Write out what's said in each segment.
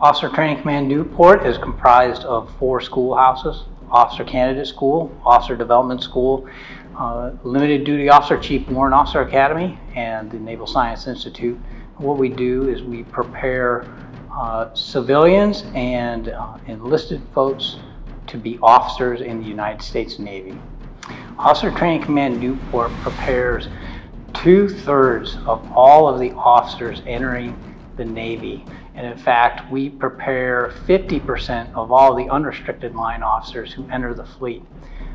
Officer Training Command Newport is comprised of 4 schoolhouses: Officer Candidate School, Officer Development School, Limited Duty Officer Chief Warrant Officer Academy, and the Naval Science Institute. What we do is we prepare civilians and enlisted folks to be officers in the United States Navy. Officer Training Command Newport prepares 2/3 of all of the officers entering the Navy. And in fact, we prepare 50% of all the unrestricted line officers who enter the fleet.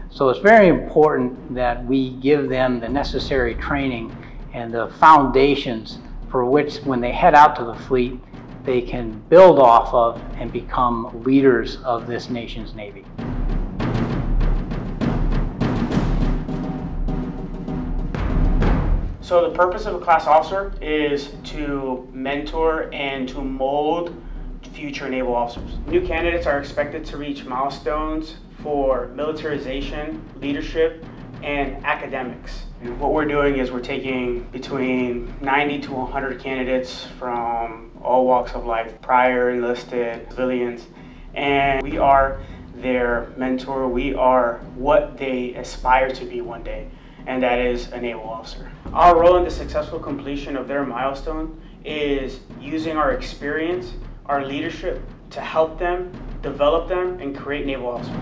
So it's very important that we give them the necessary training and the foundations for which, when they head out to the fleet, they can build off of and become leaders of this nation's Navy. So the purpose of a class officer is to mentor and to mold future naval officers. New candidates are expected to reach milestones for militarization, leadership, and academics. And what we're doing is we're taking between 90 to 100 candidates from all walks of life, prior, enlisted, civilians, and we are their mentor. We are what they aspire to be one day, and that is a naval officer. Our role in the successful completion of their milestone is using our experience, our leadership, to help them, develop them, and create naval officers.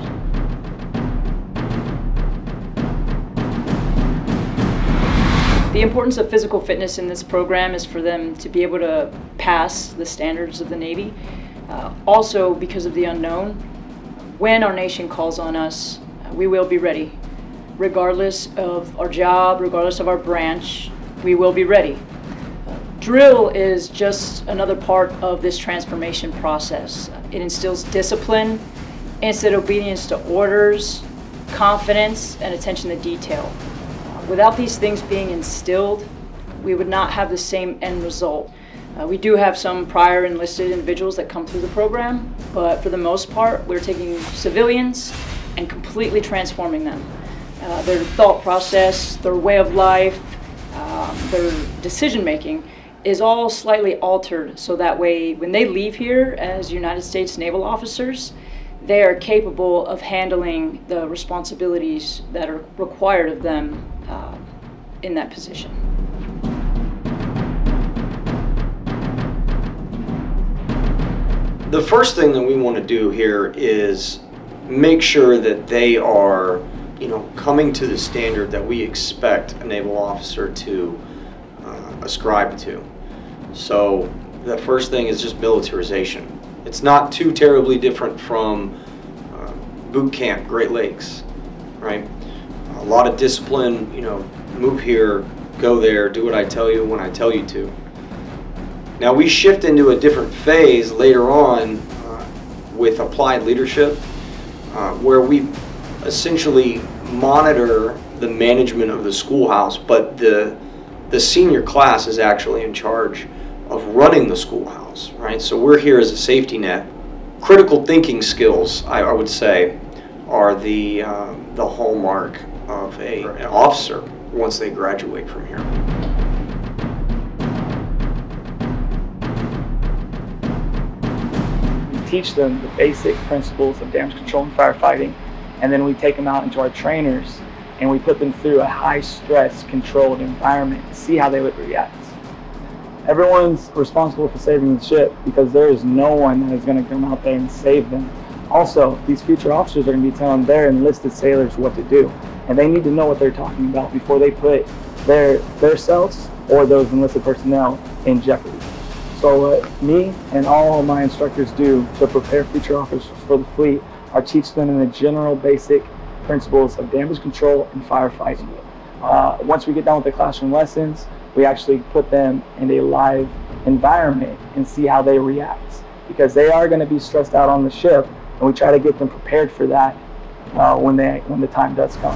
The importance of physical fitness in this program is for them to be able to pass the standards of the Navy. Also, because of the unknown, when our nation calls on us, we will be ready. Regardless of our job, regardless of our branch, we will be ready. Drill is just another part of this transformation process. It instills discipline, instant obedience to orders, confidence, and attention to detail. Without these things being instilled, we would not have the same end result. We do have some prior enlisted individuals that come through the program, but for the most part, we're taking civilians and completely transforming them. Their thought process, their way of life, their decision making is all slightly altered, so that way when they leave here as United States naval officers, they are capable of handling the responsibilities that are required of them in that position. The first thing that we want to do here is make sure that they are, coming to the standard that we expect a naval officer to ascribe to. So the first thing is just militarization. It's not too terribly different from boot camp, Great Lakes, right? A lot of discipline, move here, go there, do what I tell you when I tell you to. Now we shift into a different phase later on with applied leadership, where we essentially monitor the management of the schoolhouse, but the senior class is actually in charge of running the schoolhouse, right? So we're here as a safety net. Critical thinking skills, I would say, are the hallmark of an officer once they graduate from here. We teach them the basic principles of damage control and firefighting, and then we take them out into our trainers and we put them through a high-stress, controlled environment to see how they would react. Everyone's responsible for saving the ship because there is no one that is going to come out there and save them. Also, these future officers are going to be telling their enlisted sailors what to do, and they need to know what they're talking about before they put their selves or those enlisted personnel in jeopardy. So what me and all of my instructors do to prepare future officers for the fleet are teach them in the general basic principles of damage control and firefighting. Once we get done with the classroom lessons, we actually put them in a live environment and see how they react, because they are going to be stressed out on the ship, and we try to get them prepared for that when the time does come.